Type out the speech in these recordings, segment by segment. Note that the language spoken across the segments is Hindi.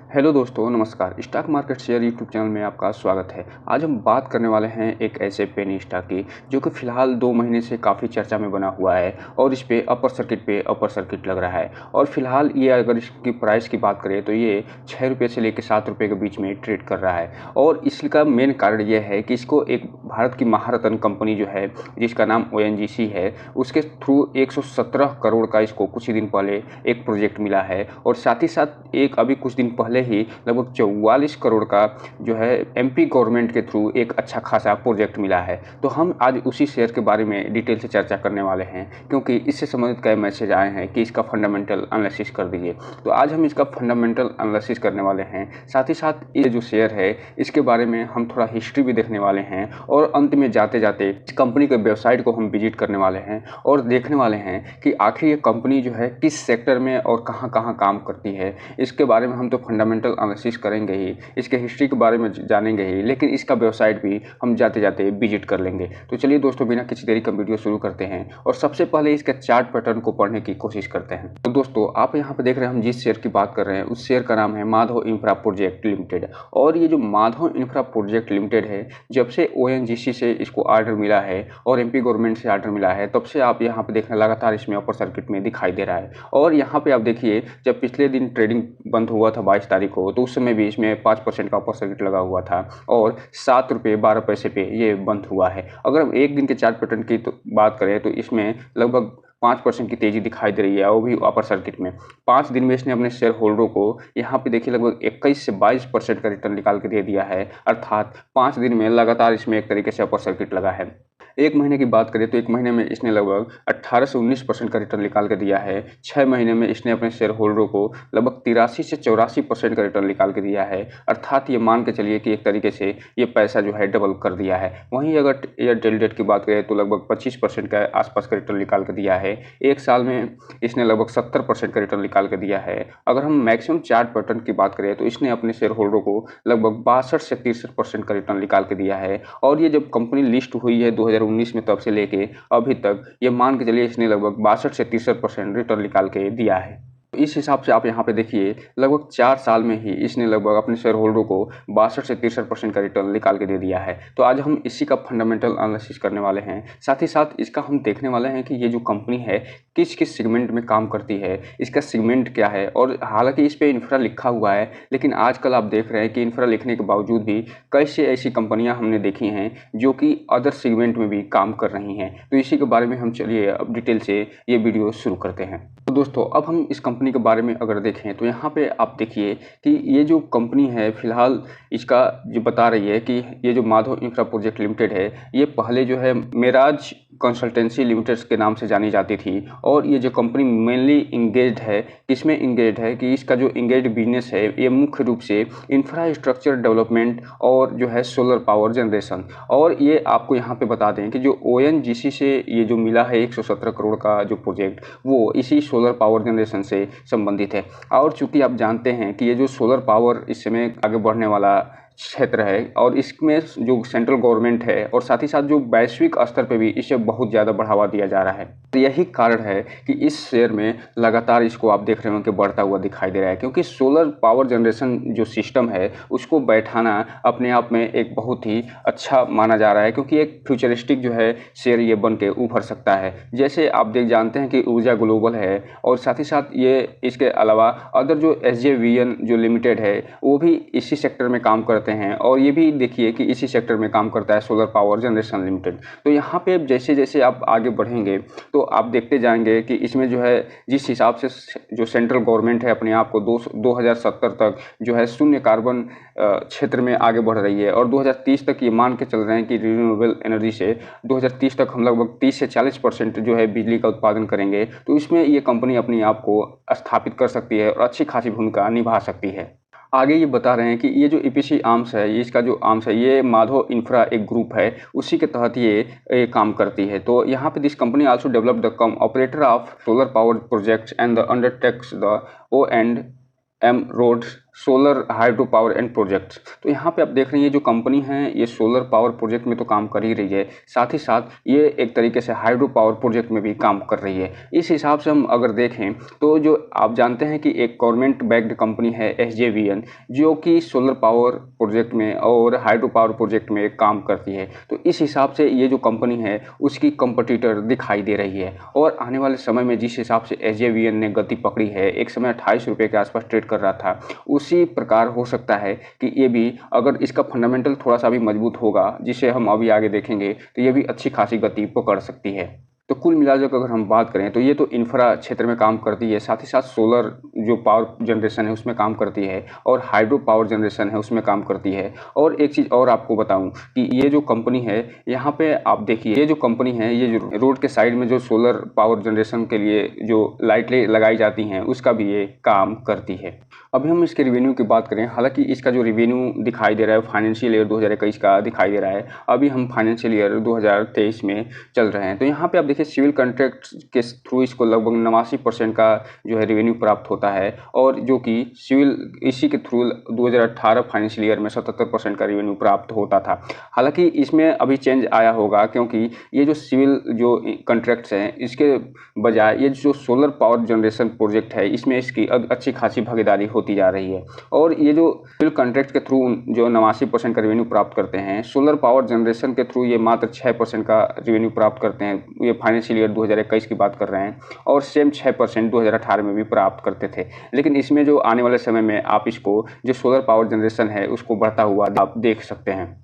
हेलो दोस्तों, नमस्कार। Stock market share YouTube channel में आपका स्वागत है। आज हम बात करने वाले हैं एक ऐसे पेनी स्टॉक की जो कि फ़िलहाल 2 महीने से काफ़ी चर्चा में बना हुआ है और इस पे अपर सर्किट लग रहा है। और फ़िलहाल ये अगर इसकी प्राइस की बात करें तो ये ₹6 से लेकर ₹7 के बीच में ट्रेड कर रहा है। और इसका मेन कारण ये है कि इसको एक भारत की महारत्न कंपनी जो है जिसका नाम ओएनजीसी है, उसके थ्रू 117 करोड़ का इसको कुछ ही दिन पहले एक प्रोजेक्ट मिला है। और साथ ही साथ एक अभी कुछ दिन पहले ही लगभग 44 करोड़ का जो है एमपी गवर्नमेंट के थ्रू एक अच्छा खासा प्रोजेक्ट मिला है। तो हम आज उसी शेयर के बारे में डिटेल से चर्चा करने वाले हैं, क्योंकि इससे संबंधित कई मैसेज आए हैं कि इसका फंडामेंटल एनालिसिस कर दीजिए। तो आज हम इसका फंडामेंटल एनालिसिस करने वाले हैं। साथ ही साथ ये जो शेयर है इसके बारे में हम थोड़ा हिस्ट्री भी देखने वाले हैं और अंत में जाते जाते इस कंपनी के वेबसाइट को हम विजिट करने वाले हैं और देखने वाले हैं कि आखिर ये कंपनी जो है किस सेक्टर में और कहाँ कहाँ काम करती है। इसके बारे में हम तो फंडामेंटल एनालिसिस करेंगे ही, इसके हिस्ट्री के बारे में जानेंगे ही, लेकिन इसका वेबसाइट भी हम जाते जाते विजिट कर लेंगे। तो चलिए दोस्तों, बिना किसी देरी का वीडियो शुरू करते हैं और सबसे पहले इसके चार्ट पैटर्न को पढ़ने की कोशिश करते हैं। तो दोस्तों, आप यहाँ पे देख रहे हैं हम जिस शेयर की बात कर रहे हैं उस शेयर का नाम है माधव इंफ्रा प्रोजेक्ट लिमिटेड। और ये जो माधव इंफ्रा प्रोजेक्ट लिमिटेड है, जब से ओएनजीसी से इसको ऑर्डर मिला है और एमपी गवर्नमेंट से ऑर्डर मिला है, तब से आप यहाँ पे देख रहे हैं लगातार इसमें अपर सर्किट में दिखाई दे रहा है। और यहाँ पे आप देखिए, जब पिछले दिन ट्रेडिंग बंद हुआ था 22 तारीख को, तो उस समय भी इसमें 5% का अपर सर्किट लगा हुआ था और ₹7.12 पे ये बंद हुआ है। अगर हम एक दिन के चार्ट पैटर्न की तो बात करें तो इसमें लगभग 5% की तेज़ी दिखाई दे रही है, वो भी अपर सर्किट में। 5 दिन में इसने अपने शेयर होल्डरों को यहाँ पे देखिए लगभग 21 से 22% का रिटर्न निकाल के दे दिया है। अर्थात 5 दिन में लगातार इसमें एक तरीके से अपर सर्किट लगा है। 1 महीने की बात करें तो 1 महीने में इसने लगभग 18 से 19% का रिटर्न निकाल के दिया है। 6 महीने में इसने अपने शेयर होल्डरों को लगभग 83 से 84% का रिटर्न निकाल के दिया है। अर्थात ये मान के चलिए कि एक तरीके से ये पैसा जो है डबल कर दिया है। वहीं अगर एयरटेल डेट की बात करें तो लगभग 25% का आसपास का रिटर्न निकाल के दिया है। 1 साल में इसने लगभग 70% का रिटर्न निकाल के दिया है। अगर हम मैक्सिमम चार्ट पैटर्न की बात करें तो इसने अपने शेयर होल्डरों को लगभग 62 से 63% का रिटर्न निकाल के दिया है। और ये जब कंपनी लिस्ट हुई है 2019 में, तब से लेके अभी तक ये मान के चलिए इसने लगभग 62 से 63% रिटर्न निकाल के दिया है। इस हिसाब से आप यहाँ पे देखिए लगभग 4 साल में ही इसने लगभग अपने शेयर होल्डरों को 62 से 63% का रिटर्न निकाल के दे दिया है। तो आज हम इसी का फंडामेंटल एनालिसिस करने वाले हैं। साथ ही साथ इसका हम देखने वाले हैं कि ये जो कंपनी है किस किस सेगमेंट में काम करती है, इसका सेगमेंट क्या है। और हालांकि इस पर इंफ्रा लिखा हुआ है, लेकिन आजकल आप देख रहे हैं कि इंफ्रा लिखने के बावजूद भी कैसे ऐसी कंपनियां हमने देखी हैं जो कि अदर सेगमेंट में भी काम कर रही हैं। तो इसी के बारे में हम चलिए अब डिटेल से ये वीडियो शुरू करते हैं। तो दोस्तों, अब हम इस कंपनी के बारे में अगर देखें तो यहाँ पे आप देखिए कि ये जो कंपनी है फिलहाल इसका जो बता रही है कि ये जो माधव इंफ्रा प्रोजेक्ट लिमिटेड है, ये पहले जो है मेराज कंसल्टेंसी लिमिटेड के नाम से जानी जाती थी। और ये जो कंपनी मेनली इंगेज्ड है, किसमें इंगेज्ड है कि इसका जो इंगेज्ड बिजनेस है ये मुख्य रूप से इंफ्रास्ट्रक्चर डेवलपमेंट और जो है सोलर पावर जनरेशन। और ये आपको यहाँ पे बता दें कि जो ओएनजीसी से ये जो मिला है 117 करोड़ का जो प्रोजेक्ट, वो इसी सोलर पावर जनरेशन से संबंधित है। और चूंकि आप जानते हैं कि ये जो सोलर पावर इस समय आगे बढ़ने वाला क्षेत्र है और इसमें जो सेंट्रल गवर्नमेंट है और साथ ही साथ जो वैश्विक स्तर पे भी इसे बहुत ज़्यादा बढ़ावा दिया जा रहा है। तो यही कारण है कि इस शेयर में लगातार इसको आप देख रहे हो कि बढ़ता हुआ दिखाई दे रहा है, क्योंकि सोलर पावर जनरेशन जो सिस्टम है उसको बैठाना अपने आप में एक बहुत ही अच्छा माना जा रहा है, क्योंकि एक फ्यूचरिस्टिक जो है शेयर ये बन के उभर सकता है। जैसे आप जानते हैं कि ऊर्जा ग्लोबल है और साथ ही साथ ये इसके अलावा अदर जो SJVN जो लिमिटेड है वो भी इसी सेक्टर में काम करते हैं। और ये भी देखिए कि इसी सेक्टर में काम करता है सोलर पावर जनरेशन लिमिटेड। तो यहाँ पे जैसे जैसे आप आगे बढ़ेंगे तो आप देखते जाएंगे कि इसमें जो है जिस हिसाब से जो सेंट्रल गवर्नमेंट है अपने आप को 2070 तक जो है शून्य कार्बन क्षेत्र में आगे बढ़ रही है। और 2030 तक ये मान के चल रहे हैं कि रिन्यूएबल एनर्जी से 2030 तक हम लगभग 30 से 40% जो है बिजली का उत्पादन करेंगे। तो इसमें ये कंपनी अपने आप को स्थापित कर सकती है और अच्छी खासी भूमिका निभा सकती है। आगे ये बता रहे हैं कि ये जो EPC आर्म्स है, ये इसका जो आर्म्स है ये माधव इंफ्रा एक ग्रुप है, उसी के तहत ये काम करती है। तो यहाँ पे this company also develop the operator of solar power projects and the undertakes the O&M road solar hydro power and projects. तो यहाँ पे आप देख रहे हैं ये जो कंपनी है ये सोलर पावर प्रोजेक्ट में तो काम कर ही रही है, साथ ही साथ ये एक तरीके से हाइड्रो पावर प्रोजेक्ट में भी काम कर रही है। इस हिसाब से हम अगर देखें तो जो आप जानते हैं कि एक गवर्नमेंट बैक्ड कंपनी है SJVN, जो कि सोलर पावर प्रोजेक्ट में और हाइड्रो पावर प्रोजेक्ट में काम करती है। तो इस हिसाब से ये जो कंपनी है उसकी कंपटीटर दिखाई दे रही है। और आने वाले समय में जिस हिसाब से SJVN ने गति पकड़ी है, एक समय 28 रुपये के आसपास ट्रेड कर रहा था, उसी प्रकार हो सकता है कि ये भी, अगर इसका फंडामेंटल थोड़ा सा भी मजबूत होगा, जिसे हम अभी आगे देखेंगे, तो ये भी अच्छी खासी गति पकड़ सकती है। तो कुल मिलाकर अगर हम बात करें तो ये तो इंफ्रा क्षेत्र में काम करती है, साथ ही साथ सोलर जो पावर जनरेशन है उसमें काम करती है, और हाइड्रो पावर जनरेशन है उसमें काम करती है। और एक चीज़ और आपको बताऊं कि ये जो कंपनी है, यहाँ पे आप देखिए, ये जो कंपनी है ये जो रोड के साइड में जो सोलर पावर जनरेशन के लिए जो लाइटें लगाई जाती हैं उसका भी ये काम करती है। अभी हम इसके रिवेन्यू की बात करें, हालांकि इसका जो रिवेन्यू दिखाई दे रहा है फाइनेंशियल ईयर 2021 का दिखाई दे रहा है, अभी हम फाइनेंशियल ईयर 2023 में चल रहे हैं। तो यहाँ पे आप देखिए सिविल कॉन्ट्रैक्ट के थ्रू इसको लगभग 89% का जो है रिवेन्यू प्राप्त होता है, और जो कि सिविल इसी के थ्रू 2018 फाइनेंशियल ईयर में 77% का रिवेन्यू प्राप्त होता था। हालांकि इसमें अभी चेंज आया होगा, क्योंकि ये जो सिविल जो कॉन्ट्रैक्ट्स हैं इसके बजाय ये जो सोलर पावर जनरेशन प्रोजेक्ट है इसमें इसकी अच्छी खासी भागीदारी होती जा रही है। और ये जो सिविल कॉन्ट्रैक्ट के थ्रू जो 89% का रेवेन्यू प्राप्त करते हैं, सोलर पावर जनरेशन के थ्रू ये मात्र 6% का रेवेन्यू प्राप्त करते हैं। ये फाइनेंशियल ईयर 2021 की बात कर रहे हैं, और सेम 6% 2018 में भी प्राप्त करते थे। लेकिन इसमें जो आने वाले समय में आप इसको जो सोलर पावर जनरेशन है उसको बढ़ता हुआ आप देख सकते हैं।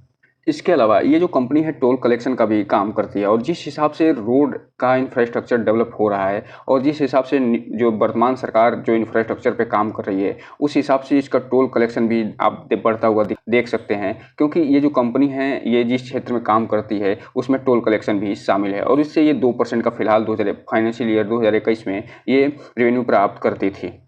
इसके अलावा ये जो कंपनी है टोल कलेक्शन का भी काम करती है, और जिस हिसाब से रोड का इंफ्रास्ट्रक्चर डेवलप हो रहा है और जिस हिसाब से जो वर्तमान सरकार जो इंफ्रास्ट्रक्चर पे काम कर रही है, उस हिसाब से इसका टोल कलेक्शन भी आप बढ़ता हुआ देख सकते हैं। क्योंकि ये जो कंपनी है ये जिस क्षेत्र में काम करती है उसमें टोल कलेक्शन भी शामिल है, और इससे ये 2% का फिलहाल फाइनेंशियल ईयर 2021 में ये रेवेन्यू प्राप्त करती थी।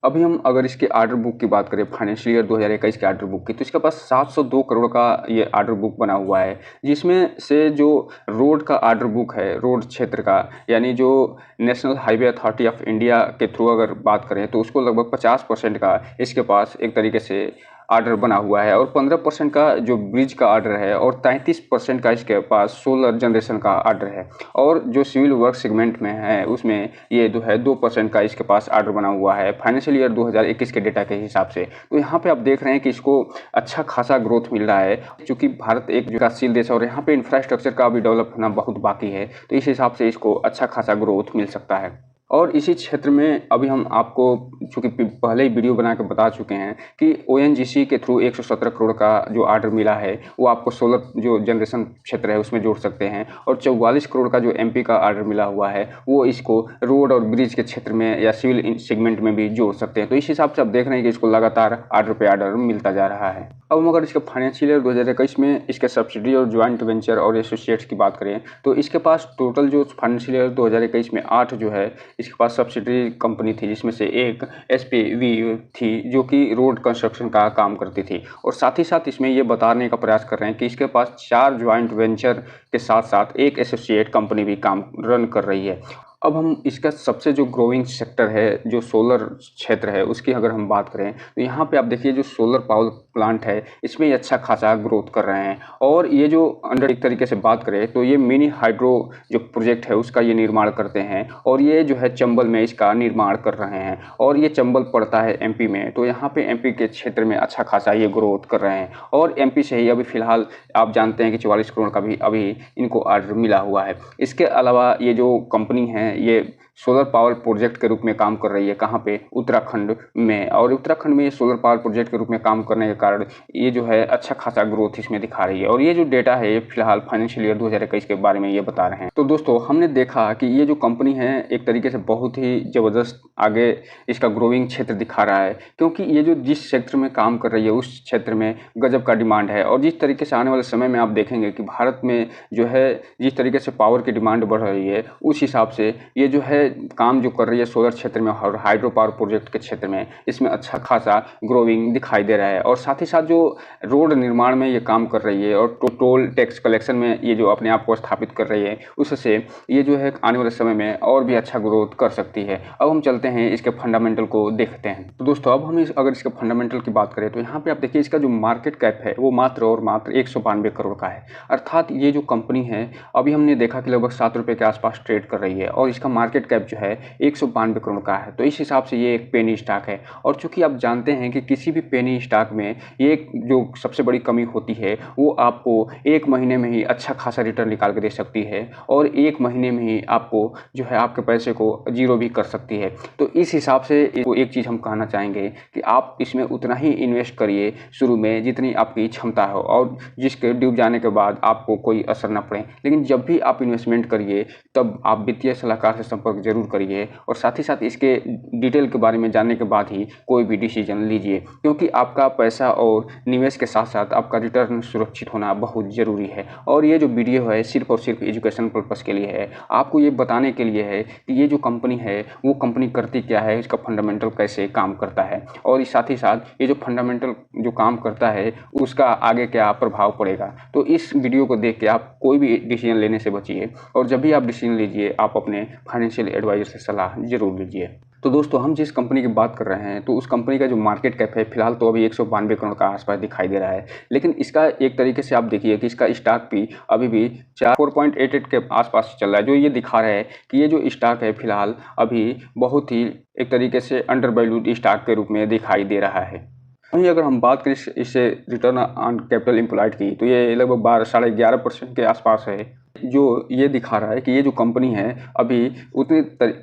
अभी हम अगर इसके आर्डर बुक की बात करें फाइनेंशियल ईयर 2021 के आर्डर बुक की, तो इसके पास 702 करोड़ का ये आर्डर बुक बना हुआ है, जिसमें से जो रोड का आर्डर बुक है, रोड क्षेत्र का, यानी जो national highway authority of India के थ्रू अगर बात करें तो उसको लगभग 50% का इसके पास एक तरीके से आर्डर बना हुआ है, और 15% का जो ब्रिज का आर्डर है, और 33% का इसके पास सोलर जनरेशन का आर्डर है। और जो सिविल वर्क सेगमेंट में है उसमें ये जो है 2% का इसके पास आर्डर बना हुआ है फाइनेंशियल ईयर 2021 के डेटा के हिसाब से। तो यहाँ पे आप देख रहे हैं कि इसको अच्छा खासा ग्रोथ मिल रहा है, क्योंकि भारत एक विकासशील देश है और यहाँ पे इंफ्रास्ट्रक्चर का भी डेवलप होना बहुत बाकी है, तो इस हिसाब से इसको अच्छा खासा ग्रोथ मिल सकता है। और इसी क्षेत्र में अभी हम आपको चूँकि पहले ही वीडियो बना के बता चुके हैं कि ONGC के थ्रू 117 करोड़ का जो आर्डर मिला है वो आपको सोलर जो जनरेशन क्षेत्र है उसमें जोड़ सकते हैं, और 44 करोड़ का जो MP का आर्डर मिला हुआ है वो इसको रोड और ब्रिज के क्षेत्र में या सिविल सेगमेंट में भी जोड़ सकते हैं। तो इस हिसाब से आप देख रहे हैं कि इसको लगातार आर्डर पे आर्डर मिलता जा रहा है। अब हम अगर इसके फाइनेंशियल ईयर 2021 में इसके सब्सिडी और ज्वाइंट वेंचर और एसोसिएट्स की बात करें तो इसके पास टोटल जो फाइनेंशियल ईयर 2021 में 8 जो है इसके पास सब्सिडरी कंपनी थी, जिसमें से एक SPV थी जो कि रोड कंस्ट्रक्शन का काम करती थी, और साथ ही साथ इसमें ये बताने का प्रयास कर रहे हैं कि इसके पास 4 ज्वाइंट वेंचर के साथ साथ एक एसोसिएट कंपनी भी काम रन कर रही है। अब हम इसका सबसे जो ग्रोइंग सेक्टर है जो सोलर क्षेत्र है उसकी अगर हम बात करें तो यहाँ पे आप देखिए जो सोलर पावर प्लांट है इसमें ये अच्छा खासा ग्रोथ कर रहे हैं, और ये जो अंडर एक तरीके से बात करें तो ये मिनी हाइड्रो जो प्रोजेक्ट है उसका ये निर्माण करते हैं, और ये जो है चंबल में इसका निर्माण कर रहे हैं, और ये चंबल पड़ता है MP में। तो यहाँ पे MP के क्षेत्र में अच्छा खासा ये ग्रोथ कर रहे हैं, और MP से ही अभी फिलहाल आप जानते हैं कि 44 करोड़ का भी अभी इनको आर्डर मिला हुआ है। इसके अलावा ये जो कंपनी है ये सोलर पावर प्रोजेक्ट के रूप में काम कर रही है, कहाँ पे, उत्तराखंड में, और उत्तराखंड में ये सोलर पावर प्रोजेक्ट के रूप में काम करने के कारण ये जो है अच्छा खासा ग्रोथ इसमें दिखा रही है। और ये जो डेटा है ये फिलहाल फाइनेंशियल ईयर 2021 के बारे में ये बता रहे हैं। तो दोस्तों हमने देखा कि ये जो कंपनी है एक तरीके से बहुत ही ज़बरदस्त आगे इसका ग्रोइंग क्षेत्र दिखा रहा है, क्योंकि ये जो जिस क्षेत्र में काम कर रही है उस क्षेत्र में गजब का डिमांड है, और जिस तरीके से आने वाले समय में आप देखेंगे कि भारत में जो है जिस तरीके से पावर की डिमांड बढ़ रही है उस हिसाब से ये जो है काम जो कर रही है सोलर क्षेत्र में और हाइड्रो पावर प्रोजेक्ट के क्षेत्र में, इसमें अच्छा खासा ग्रोइंग दिखाई दे रहा है। और साथ ही साथ जो रोड निर्माण में ये काम कर रही है और टोल टैक्स कलेक्शन में ये जो अपने आप को स्थापित कर रही है, उससे ये जो है आने वाले समय में और भी अच्छा ग्रोथ कर सकती है। अब हम चलते हैं इसके फंडामेंटल को देखते हैं। तो दोस्तों अब हम अगर इसके फंडामेंटल की बात करें तो यहाँ पे आप देखिए इसका जो मार्केट कैप है वो मात्र और मात्र 192 करोड़ का है। अर्थात ये जो कंपनी है अभी हमने देखा कि लगभग 7 रुपये के आसपास ट्रेड कर रही है और इसका मार्केट कैप जो है 192 करोड़ का है। तो इस हिसाब से ये एक पेनी स्टॉक है। और चूंकि आप जानते हैं कि किसी भी पेनी स्टॉक में ये जो सबसे बड़ी कमी होती है वो आपको 1 महीने में ही अच्छा खासा रिटर्न निकाल के दे सकती है और 1 महीने में ही आपको जो है आपके पैसे को जीरो भी कर सकती है। तो इस हिसाब से एक चीज़ हम कहना चाहेंगे कि आप इसमें उतना ही इन्वेस्ट करिए शुरू में जितनी आपकी क्षमता हो और जिसके डूब जाने के बाद आपको कोई असर न पड़े। लेकिन जब भी आप इन्वेस्टमेंट करिए तब आप वित्तीय सलाहकार से संपर्क जरूर करिए और साथ ही साथ इसके डिटेल के बारे में जानने के बाद ही कोई भी डिसीजन लीजिए, क्योंकि आपका पैसा और निवेश के साथ साथ आपका रिटर्न सुरक्षित होना बहुत ज़रूरी है। और ये जो वीडियो है सिर्फ और सिर्फ एजुकेशन पर्पज़ के लिए है, आपको ये बताने के लिए है कि ये जो कंपनी है वो कंपनी करती क्या है, इसका फंडामेंटल कैसे काम करता है और साथ ही साथ ये जो फंडामेंटल जो काम करता है उसका आगे क्या प्रभाव पड़ेगा। तो इस वीडियो को देख के आप कोई भी डिसीजन लेने से बचिए और जब भी आप डिसीजन लीजिए आप अपने फाइनेंशियल एडवाइजर से सलाह जरूर लीजिए। तो दोस्तों हम जिस कंपनी की बात कर रहे हैं तो उस कंपनी का जो मार्केट कैप है फिलहाल तो अभी 192 करोड़ का आसपास दिखाई दे रहा है। लेकिन इसका एक तरीके से आप देखिए कि इसका स्टॉक भी अभी भी 4.88 के आसपास चल रहा है, जो ये दिखा रहा है कि ये जो स्टॉक है फिलहाल अभी बहुत ही एक तरीके से अंडर वैल्यूड स्टॉक के रूप में दिखाई दे रहा है। वहीं अगर हम बात करें इससे रिटर्न ऑन कैपिटल एम्प्लॉयड की तो ये लगभग 11.5% के आसपास है, जो ये दिखा रहा है कि ये जो कंपनी है अभी उतनी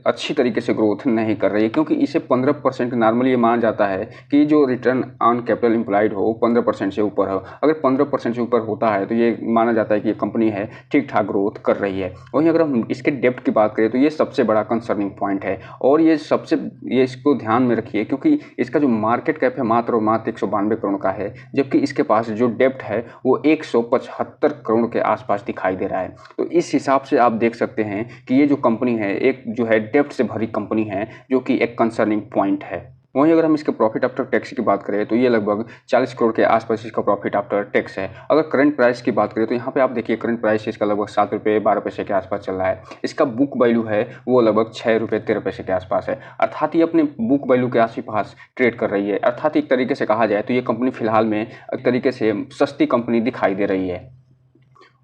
अच्छी तरीके से ग्रोथ नहीं कर रही है, क्योंकि इसे 15% नॉर्मली ये माना जाता है कि जो रिटर्न ऑन कैपिटल एम्प्लॉयड हो 15% से ऊपर हो। अगर 15% से ऊपर होता है तो ये माना जाता है कि ये कंपनी है ठीक ठाक ग्रोथ कर रही है। वहीं अगर हम इसके डेप्थ की बात करें तो ये सबसे बड़ा कंसर्निंग पॉइंट है और ये इसको ध्यान में रखिए, क्योंकि इसका जो मार्केट कैप है मात्र और मात्र 192 करोड़ का है, जबकि इसके पास जो डेप्थ है वो 175 करोड़ के आसपास दिखाई दे रहा है। तो इस हिसाब से आप देख सकते हैं कि ये जो कंपनी है एक जो है डेप्थ से भरी कंपनी है, जो कि एक कंसर्निंग पॉइंट है। वहीं अगर हम इसके प्रॉफिट आफ्टर टैक्स की बात करें तो ये लगभग 40 करोड़ के आसपास इसका प्रॉफिट आफ्टर टैक्स है। अगर करंट प्राइस की बात करें तो यहाँ पे आप देखिए करंट प्राइस इसका लगभग 7 रुपये 12 पैसे के आसपास चल रहा है। इसका बुक वैल्यू है वो लगभग 6 रुपये 13 पैसे के आसपास है, अर्थात ये अपने बुक वैल्यू के आसपास ट्रेड कर रही है। अर्थात एक तरीके से कहा जाए तो ये कंपनी फिलहाल में एक तरीके से सस्ती कंपनी दिखाई दे रही है।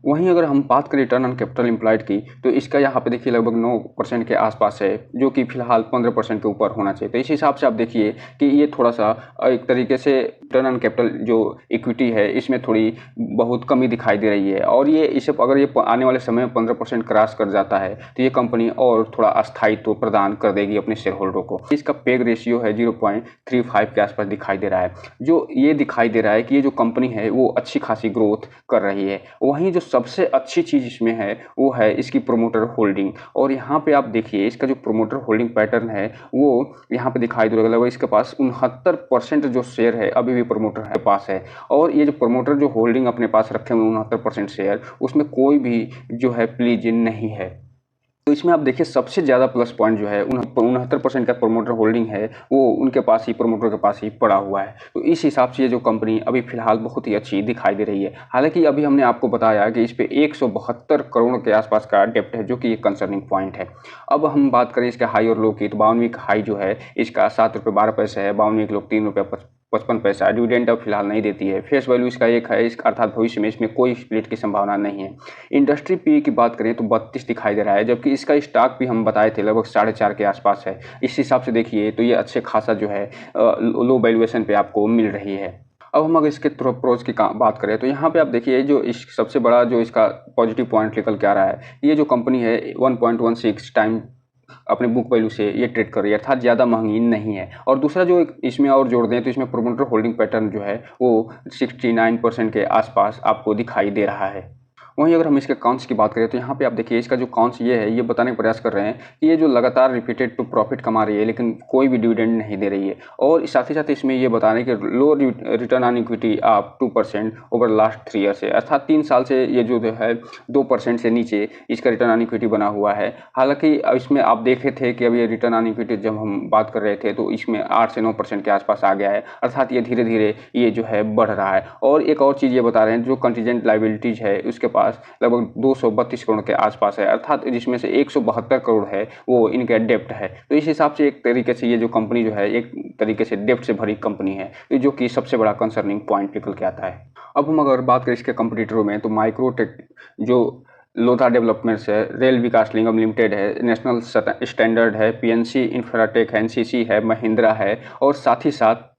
वहीं अगर हम बात करें रिटर्न ऑन कैपिटल एम्प्लॉयड की तो इसका यहाँ पे देखिए लगभग 9% के आसपास है, जो कि फिलहाल 15% के ऊपर होना चाहिए। तो इस हिसाब से आप देखिए कि ये थोड़ा सा एक तरीके से रिटर्न ऑन कैपिटल जो इक्विटी है इसमें थोड़ी बहुत कमी दिखाई दे रही है और ये इसे अगर ये आने वाले समय में 15% क्रॉस कर जाता है तो ये कंपनी और थोड़ा अस्थायित्व प्रदान कर देगी अपने शेयर होल्डरों को। इसका पेग रेशियो है 0.35 के आसपास दिखाई दे रहा है, जो ये दिखाई दे रहा है कि ये जो कंपनी है वो अच्छी खासी ग्रोथ कर रही है। वहीं जो सबसे अच्छी चीज़ इसमें है वो है इसकी प्रोमोटर होल्डिंग, और यहाँ पे आप देखिए इसका जो प्रोमोटर होल्डिंग पैटर्न है वो यहाँ पे दिखाई दे रहा है। इसके पास 69% जो शेयर है अभी भी प्रोमोटर के पास है, और ये जो प्रोमोटर जो होल्डिंग अपने पास रखे हुए 69% शेयर, उसमें कोई भी जो है प्लीज नहीं है। तो इसमें आप देखिए सबसे ज़्यादा प्लस पॉइंट जो है 69% का प्रोमोटर होल्डिंग है वो उनके पास ही, प्रोमोटर के पास ही पड़ा हुआ है। तो इस हिसाब से ये जो कंपनी अभी फिलहाल बहुत ही अच्छी दिखाई दे रही है। हालांकि अभी हमने आपको बताया कि इस पे 172 करोड़ के आसपास का डेप्ट है, जो कि एक कंसर्निंग पॉइंट है। अब हम बात करें इसके हाई और लो की तो 52वीं हाई जो है इसका 7 रुपये 12 पैसे है, 52वीं लो 3 रुपये 55 पैसा। डिविडेंड अब फिलहाल नहीं देती है। फेस वैल्यू इसका 1 है, इस अर्थात भविष्य में इसमें कोई स्प्लिट की संभावना नहीं है। इंडस्ट्री पी की बात करें तो 32 दिखाई दे रहा है, जबकि इसका स्टॉक भी हम बताए थे लगभग 4.5 के आसपास है। इस हिसाब से देखिए तो ये अच्छे खासा जो है लो वैल्यूएशन पे आपको मिल रही है। अब हम अगर इसके प्रोज की बात करें तो यहाँ पे आप देखिए जो इस सबसे बड़ा जो इसका पॉजिटिव पॉइंट निकल के आ रहा है, ये जो कंपनी है 1.16 टाइम अपने बुक वैल्यू से ये ट्रेड कर रही है, अर्थात ज़्यादा महंगी नहीं है। और दूसरा जो इसमें और जोड़ दें तो इसमें प्रोमोटर होल्डिंग पैटर्न जो है वो 69% के आसपास आपको दिखाई दे रहा है। वहीं अगर हम इसके काउंट्स की बात करें तो यहाँ पे आप देखिए इसका जो काउंट्स ये है, ये बताने का प्रयास कर रहे हैं कि ये जो लगातार रिपीटेड टू प्रॉफिट कमा रही है लेकिन कोई भी डिविडेंड नहीं दे रही है। और साथ ही साथ इसमें ये बता रहे हैं कि लो रिटर्न ऑन इक्विटी आप 2% ओवर लास्ट 3 ईयर से, अर्थात 3 साल से ये जो है 2% से नीचे इसका रिटर्न ऑन इक्विटी बना हुआ है। हालांकि इसमें आप देखे थे कि अब ये रिटर्न ऑन इक्विटी जब हम बात कर रहे थे तो इसमें 8 से 9% के आसपास आ गया है, अर्थात ये धीरे धीरे ये जो है बढ़ रहा है। और एक और चीज़ ये बता रहे हैं जो कंटीजेंट लाइबिलिटीज है उसके पास लगभग 232 करोड़ के आसपास है, अर्थात जिसमें से 172 करोड़ है वो इनका डेप्ट है। तो इस हिसाब से एक तरीके से ये जो कंपनी जो है एक तरीके से डेप्ट से भरी कंपनी है, जो कि सबसे बड़ा कंसर्निंग पॉइंट निकल के आता है। अब हम अगर बात करें इसके कंपटीटरों में तो माइक्रोटेक जो लोधा डेवलपमेंट्स है, रेल विकास निगम लिमिटेड है, नेशनल स्टैंडर्ड है, पीएनसी इंफ्राटेक है, एनसीसी है, महिंद्रा है और साथ ही साथ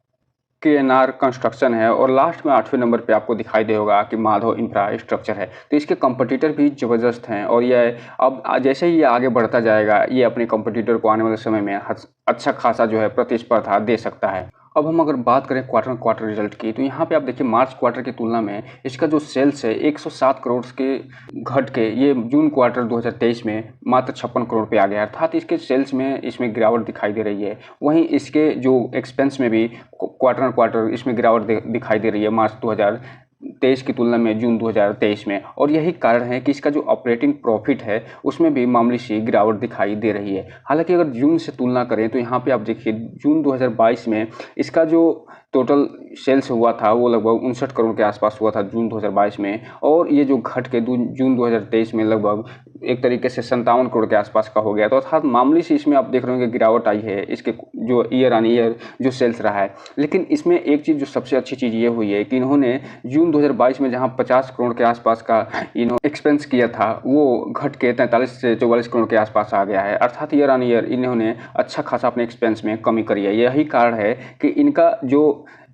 केएनआर कंस्ट्रक्शन है और लास्ट में 8वें नंबर पे आपको दिखाई दे होगा कि माधव इंफ्रास्ट्रक्चर है। तो इसके कंपटीटर भी ज़बरदस्त हैं और ये अब जैसे ही ये आगे बढ़ता जाएगा ये अपने कंपटीटर को आने वाले समय में अच्छा खासा जो है प्रतिस्पर्धा दे सकता है। अब हम अगर बात करें क्वार्टर रिजल्ट की तो यहाँ पे आप देखिए मार्च क्वार्टर की तुलना में इसका जो सेल्स है 107 करोड़ के घट के ये जून क्वार्टर 2023 में मात्र 56 करोड़ पे आ गया, अर्थात इसके सेल्स में इसमें गिरावट दिखाई दे रही है। वहीं इसके जो एक्सपेंस में भी क्वार्टर इसमें गिरावट दिखाई दे रही है मार्च 2023 की तुलना में जून 2023 में, और यही कारण है कि इसका जो ऑपरेटिंग प्रॉफिट है उसमें भी मामूली सी गिरावट दिखाई दे रही है। हालांकि अगर जून से तुलना करें तो यहाँ पे आप देखिए जून 2022 में इसका जो टोटल सेल्स हुआ था वो लगभग 59 करोड़ के आसपास हुआ था जून 2022 में, और ये जो घट के जून 2023 में लगभग एक तरीके से 57 करोड़ के आसपास का हो गया। तो अर्थात मामूली सी इसमें आप देख रहे होंगे गिरावट आई है इसके जो ईयर ऑन ईयर जो सेल्स रहा है। लेकिन इसमें एक चीज़ जो सबसे अच्छी चीज़ ये हुई है कि इन्होंने जून 2022 में जहाँ 50 करोड़ के आसपास का इन्होंने एक्सपेंस किया था वो घट के 43 से 44 करोड़ के आसपास आ गया है, अर्थात ईयर ऑन ईयर इन्होंने अच्छा खासा अपने एक्सपेंस में कमी करी है। यही कारण है कि इनका जो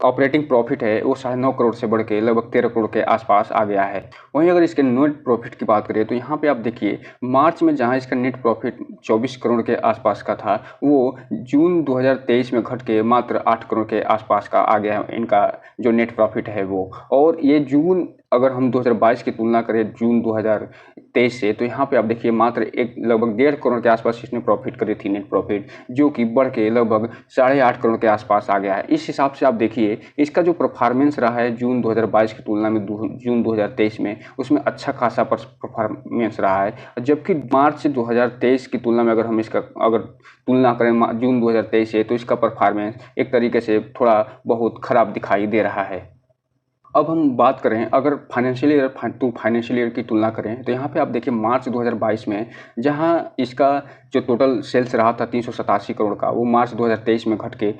ऑपरेटिंग प्रॉफिट है वो 9.5 करोड़ से बढ़ के लगभग 13 करोड़ के आसपास आ गया है। वहीं अगर इसके नेट प्रॉफिट की बात करें तो यहाँ पे आप देखिए मार्च में जहाँ इसका नेट प्रॉफिट 24 करोड़ के आसपास का था वो जून 2023 में घट के मात्र 8 करोड़ के आसपास का आ गया है इनका जो नेट प्रॉफिट है वो। और ये जून अगर हम 2022 की तुलना करें जून 2023 से तो यहाँ पे आप देखिए मात्र लगभग 1.5 करोड़ के आसपास इसने प्रॉफिट करी थी नेट प्रॉफिट, जो कि बढ़ के लगभग 8.5 करोड़ के आसपास आ गया है। इस हिसाब से आप देखिए इसका जो परफॉर्मेंस रहा है जून 2022 की तुलना में जून 2023 में उसमें अच्छा खासा परफॉर्मेंस रहा है, जबकि मार्च 2023 की तुलना में अगर हम इसका अगर तुलना करें जून 2023 से तो इसका परफॉर्मेंस एक तरीके से थोड़ा बहुत खराब दिखाई दे रहा है। अब हम बात करें अगर फाइनेंशियल ईयर की तुलना करें तो यहाँ पे आप देखिए मार्च 2022 में जहाँ इसका जो टोटल सेल्स रहा था 387 करोड़ का वो मार्च 2023 में घट के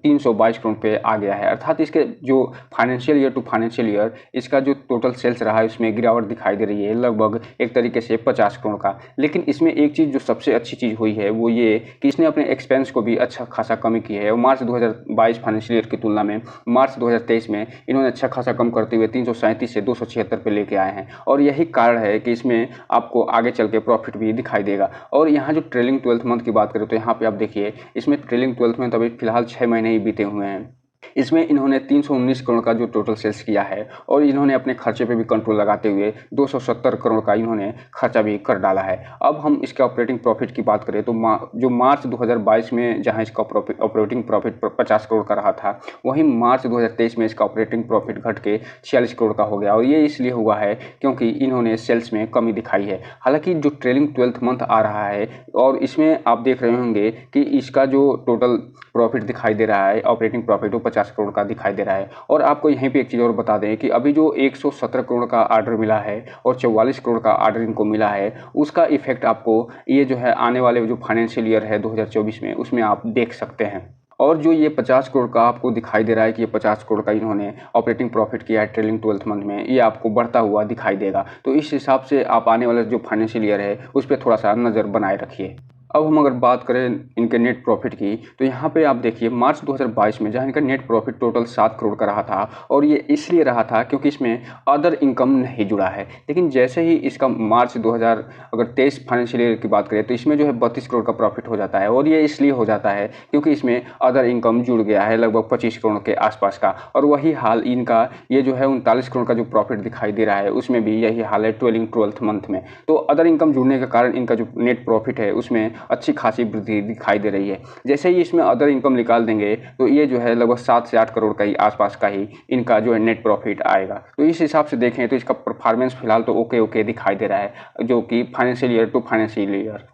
322 करोड़ पे आ गया है, अर्थात इसके जो financial year to financial year इसका जो टोटल सेल्स रहा है उसमें गिरावट दिखाई दे रही है लगभग एक तरीके से 50 करोड़ का। लेकिन इसमें एक चीज़ जो सबसे अच्छी चीज़ हुई है वो ये कि इसने अपने एक्सपेंस को भी अच्छा खासा कमी की है और मार्च 2022 फाइनेंशियल ईयर की तुलना में मार्च 2023 में इन्होंने अच्छा खासा कम करते हुए 337 से 276 पे लेके आए हैं, और यही कारण है कि इसमें आपको आगे चल के प्रॉफिट भी दिखाई देगा। और यहाँ जो ट्रेलिंग 12 मंथ की बात करें तो यहाँ पे आप देखिए इसमें ट्रेलिंग 12 मंथ अभी फिलहाल 6 महीने ही बीते हुए हैं। इसमें इन्होंने 319 करोड़ का जो टोटल सेल्स किया है और इन्होंने अपने खर्चे पे भी कंट्रोल लगाते हुए 270 करोड़ का इन्होंने खर्चा भी कर डाला है। अब हम इसके ऑपरेटिंग प्रॉफिट की बात करें तो जो मार्च 2022 में जहां इसका ऑपरेटिंग प्रॉफिट 50 करोड़ का रहा था वहीं मार्च 2023 में इसका ऑपरेटिंग प्रॉफिट घट के 46 करोड़ का हो गया, और ये इसलिए हुआ है क्योंकि इन्होंने सेल्स में कमी दिखाई है। हालांकि जो ट्रेलिंग 12th मंथ आ रहा है और इसमें आप देख रहे होंगे कि इसका जो टोटल प्रॉफिट दिखाई दे रहा है ऑपरेटिंग प्रॉफिट वो 50 करोड़ का दिखाई दे रहा है। और आपको यहीं पे एक चीज़ और बता दें कि अभी जो 117 करोड़ का ऑर्डर मिला है और 44 करोड़ का ऑर्डर इनको मिला है उसका इफेक्ट आपको ये जो है आने वाले जो फाइनेंशियल ईयर है 2024 में उसमें आप देख सकते हैं। और जो ये 50 करोड़ का आपको दिखाई दे रहा है कि ये 50 करोड़ का इन्होंने ऑपरेटिंग प्रॉफिट किया है ट्रेलिंग 12th मंथ में, ये आपको बढ़ता हुआ दिखाई देगा। तो इस हिसाब से आप आने वाला जो फाइनेंशियल ईयर है उस पर थोड़ा सा नज़र बनाए रखिए। अब हम अगर बात करें इनके नेट प्रॉफिट की, तो यहाँ पे आप देखिए मार्च 2022 में जहाँ इनका नेट प्रॉफिट टोटल 7 करोड़ का रहा था, और ये इसलिए रहा था क्योंकि इसमें अदर इनकम नहीं जुड़ा है। लेकिन जैसे ही इसका मार्च 2023 फाइनेंशियल ईयर की बात करें तो इसमें जो है 32 करोड़ का प्रॉफिट हो जाता है, और ये इसलिए हो जाता है क्योंकि इसमें अदर इनकम जुड़ गया है लगभग 25 करोड़ के आसपास का। और वही हाल इनका ये जो है 39 करोड़ का जो प्रॉफिट दिखाई दे रहा है उसमें भी यही हाल है 12th मंथ में। तो अदर इनकम जुड़ने के कारण इनका जो नेट प्रॉफिट है उसमें अच्छी खासी वृद्धि दिखाई दे रही है। जैसे ही इसमें अदर इनकम निकाल देंगे तो ये जो है लगभग 7 से 8 करोड़ का ही आसपास का ही इनका जो है नेट प्रॉफिट आएगा। तो इस हिसाब से देखें तो इसका परफॉर्मेंस फिलहाल तो ओके दिखाई दे रहा है, जो कि financial year to financial year.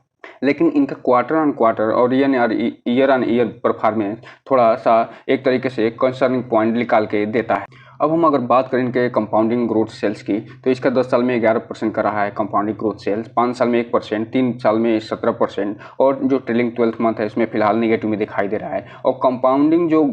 लेकिन इनका क्वार्टर ऑन क्वार्टर और ईयर ऑन ईयर परफॉर्मेंस थोड़ा सा एक तरीके से कंसर्निंग पॉइंट निकाल के देता है। अब हम अगर बात करें इनके कंपाउंडिंग ग्रोथ सेल्स की, तो इसका 10 साल में 11% का रहा है कंपाउंडिंग ग्रोथ सेल्स, 5 साल में 1%, 3 साल में 17%, और जो ट्रेलिंग 12th मंथ है इसमें फिलहाल नेगेटिव में दिखाई दे रहा है। और कंपाउंडिंग जो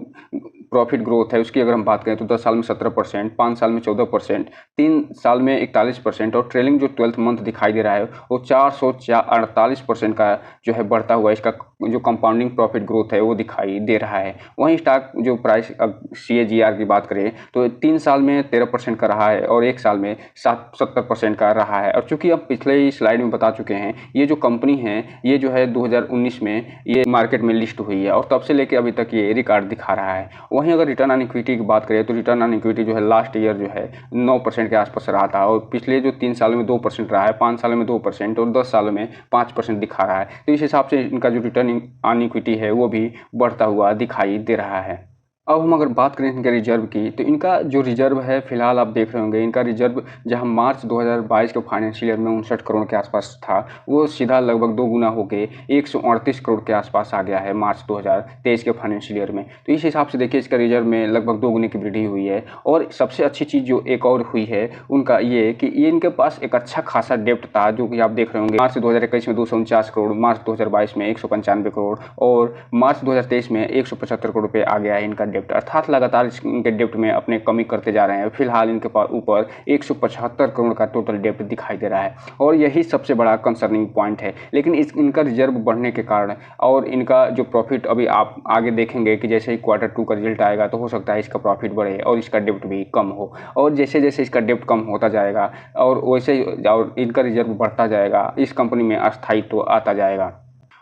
प्रॉफिट ग्रोथ है उसकी अगर हम बात करें तो 10 साल में 17%, 5 साल में 14%, 3 साल में 41%, और ट्रेलिंग जो 12th मंथ दिखाई दे रहा है वो 448% का जो है बढ़ता हुआ इसका जो कंपाउंडिंग प्रॉफिट ग्रोथ है वो दिखाई दे रहा है। वहीं स्टॉक जो प्राइस CAGR की बात करें तो 3 साल में 13% का रहा है और 1 साल में 70% का रहा है। और चूंकि अब पिछले ही स्लाइड में बता चुके हैं, ये जो कंपनी है ये जो है 2019 में ये मार्केट में लिस्ट हुई है और तब से लेकर अभी तक ये रिकॉर्ड दिखा रहा है। वहीं अगर रिटर्न ऑन इक्विटी की बात करें तो रिटर्न ऑन इक्विटी जो है लास्ट ईयर जो है 9% के आसपास रहा था, और पिछले जो 3 सालों में 2% रहा है, 5 सालों में 2% और 10 सालों में 5% दिखा रहा है। तो इस हिसाब से इनका जो रिटर्न ऑन इक्विटी है वो भी बढ़ता हुआ दिखाई दे रहा है। अब हम अगर बात करें इनके रिजर्व की, तो इनका जो रिजर्व है फिलहाल आप देख रहे होंगे, इनका रिजर्व जहां मार्च 2022 के फाइनेंशियल ईयर में 59 करोड़ के आसपास था, वो सीधा लगभग 2 गुना होके 138 करोड़ के आसपास आ गया है मार्च 2023 के फाइनेंशियल ईयर में। तो इस हिसाब से देखिए इसका रिजर्व में लगभग 2 गुने की वृद्धि हुई है। और सबसे अच्छी चीज़ जो एक और हुई है उनका ये कि ये इनके पास एक अच्छा खासा डेप्ट था, जो कि आप देख रहे होंगे मार्च 2021 में 249 करोड़, मार्च 2022 में 195 करोड़ और मार्च 2023 में 175 करोड़ रुपये आ गया है इनका डेप्ट। अर्थात लगातार इनके डेप्ट में अपने कमी करते जा रहे हैं। फिलहाल इनके पास ऊपर 175 करोड़ का टोटल डेप्ट दिखाई दे रहा है, और यही सबसे बड़ा कंसर्निंग पॉइंट है। लेकिन इनका रिजर्व बढ़ने के कारण और इनका जो प्रॉफिट अभी आप आगे देखेंगे कि जैसे ही Q2 का रिजल्ट आएगा तो हो सकता है इसका प्रॉफिट बढ़े और इसका डेप्ट भी कम हो, और जैसे जैसे इसका डेप्ट कम होता जाएगा और वैसे और इनका रिजर्व बढ़ता जाएगा, इस कंपनी में अस्थायित्व आता जाएगा।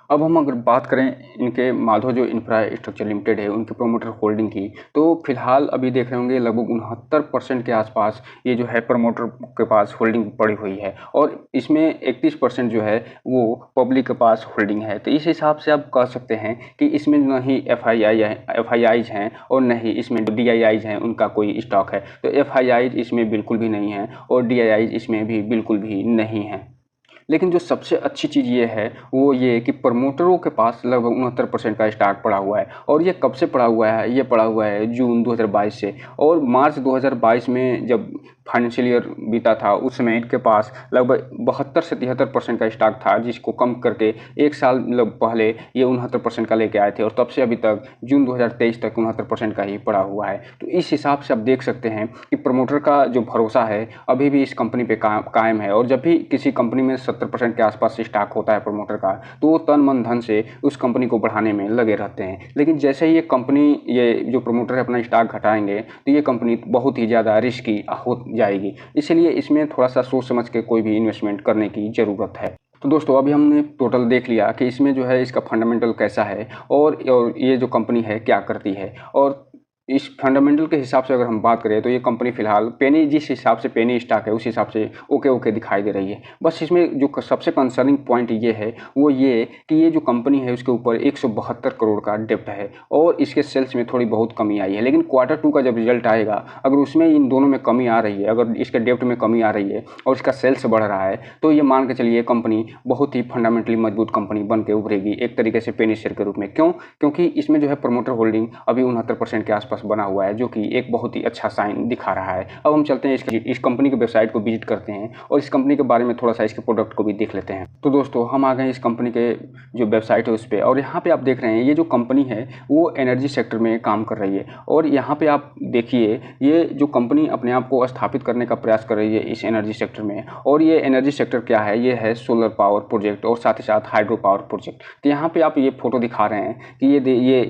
अब हम अगर बात करें इनके माधव जो इंफ्रास्ट्रक्चर लिमिटेड है उनके प्रोमोटर होल्डिंग की, तो फिलहाल अभी देख रहे होंगे लगभग 69% के आसपास ये जो है प्रोमोटर के पास होल्डिंग पड़ी हुई है, और इसमें 31% जो है वो पब्लिक के पास होल्डिंग है। तो इस हिसाब से आप कह सकते हैं कि इसमें न ही FIIs हैं और न ही इसमें DIIs हैं उनका कोई स्टॉक है। तो FIIs इसमें बिल्कुल भी नहीं है और DIIs इसमें भी बिल्कुल भी नहीं है। लेकिन जो सबसे अच्छी चीज़ ये है वो ये कि प्रमोटरों के पास लगभग 69% का स्टॉक पड़ा हुआ है, और ये कब से पड़ा हुआ है? ये पड़ा हुआ है जून 2022 से, और मार्च 2022 में जब फाइनेंशियल ईयर बीता था उस समय इनके पास लगभग 72 से 73% का स्टॉक था, जिसको कम करके 1 साल पहले ये 69% का लेके आए थे, और तब से अभी तक जून 2023 तक 69% का ही पड़ा हुआ है। तो इस हिसाब से आप देख सकते हैं कि प्रमोटर का जो भरोसा है अभी भी इस कंपनी पे कायम है, और जब भी किसी कंपनी में 70% के आसपास स्टॉक होता है प्रमोटर का, तो वो तन मन धन से उस कंपनी को बढ़ाने में लगे रहते हैं। लेकिन जैसे ही ये जो प्रमोटर है अपना स्टॉक घटाएंगे तो ये कंपनी बहुत ही ज़्यादा रिस्की हो जाएगी। इसलिए इसमें थोड़ा सा सोच समझ के कोई भी इन्वेस्टमेंट करने की ज़रूरत है। तो दोस्तों अभी हमने टोटल देख लिया कि इसमें जो है इसका फंडामेंटल कैसा है और ये जो कंपनी है क्या करती है, और इस फंडामेंटल के हिसाब से अगर हम बात करें तो ये कंपनी फिलहाल पेनी जिस हिसाब से पेनी स्टॉक है उस हिसाब से ओके दिखाई दे रही है। बस इसमें जो सबसे कंसर्निंग पॉइंट ये है वो ये कि ये जो कंपनी है उसके ऊपर 172 करोड़ का डेप्ट है, और इसके सेल्स में थोड़ी बहुत कमी आई है। लेकिन Q2 का जब रिजल्ट आएगा, अगर उसमें इन दोनों में कमी आ रही है, अगर इसके डेप्ट में कमी आ रही है और इसका सेल्स बढ़ रहा है, तो ये मान के चलिए कंपनी बहुत ही फंडामेंटली मजबूत कंपनी बन के उभरेगी एक तरीके से पेनी शेयर के रूप में। क्योंकि इसमें जो है प्रमोटर होल्डिंग अभी 69% के आसपास आसपास बना हुआ है, जो कि एक बहुत ही अच्छा साइन दिखा रहा है। अब हम चलते हैं इस कंपनी की वेबसाइट को विजिट करते हैं और इस कंपनी के बारे में थोड़ा सा इसके प्रोडक्ट को भी देख लेते हैं। तो दोस्तों हम आ गए इस कंपनी के जो वेबसाइट है उस पर, और यहाँ पे आप देख रहे हैं ये जो कंपनी है वो एनर्जी सेक्टर में काम कर रही है। और यहाँ पे आप देखिए ये जो कंपनी अपने आप को स्थापित करने का प्रयास कर रही है इस एनर्जी सेक्टर में। और ये एनर्जी सेक्टर क्या है, ये है सोलर पावर प्रोजेक्ट और साथ ही साथ हाइड्रो पावर प्रोजेक्ट। तो यहाँ पे आप ये फोटो दिखा रहे हैं कि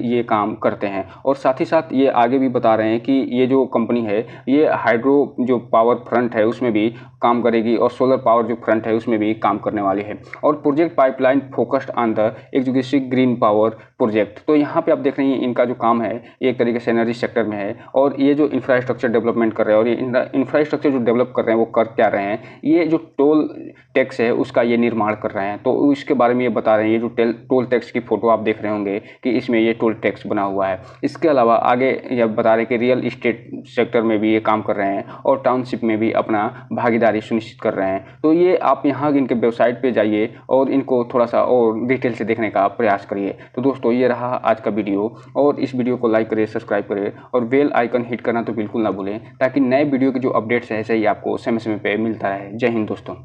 ये काम करते हैं, और साथ ही साथ ये आगे भी बता रहे हैं कि ये जो कंपनी है ये हाइड्रो जो पावर फ्रंट है उसमें भी काम करेगी और सोलर पावर जो फ्रंट है उसमें भी काम करने वाली है। और project pipeline focused on the executive green power project. तो यहाँ पे आप देख रहे हैं इनका जो काम है ये एक तरीके से एनर्जी सेक्टर में है, और ये जो इंफ्रास्ट्रक्चर डेवलपमेंट कर रहे हैं, और ये इंफ्रास्ट्रक्चर जो डेवलप कर रहे हैं वो कर क्या रहे हैं, ये जो टोल टैक्स है उसका ये निर्माण कर रहे हैं। तो इसके बारे में ये बता रहे हैं। ये जो टोल टैक्स की फोटो आप देख रहे होंगे कि इसमें ये टोल टैक्स बना हुआ है। इसके अलावा आगे ये बता रहे हैं कि रियल इस्टेट सेक्टर में भी ये काम कर रहे हैं और टाउनशिप में भी अपना भागीदारी सुनिश्चित कर रहे हैं। तो ये आप यहाँ इनके वेबसाइट पे जाइए और इनको थोड़ा सा और डिटेल से देखने का प्रयास करिए। तो दोस्तों ये रहा आज का वीडियो, और इस वीडियो को लाइक करिए, सब्सक्राइब करिए और बेल आइकन हिट करना तो बिल्कुल ना भूलें, ताकि नए वीडियो के जो अपडेट्स है ऐसे ही आपको समय समय पे मिलता रहे। जय हिंद दोस्तों।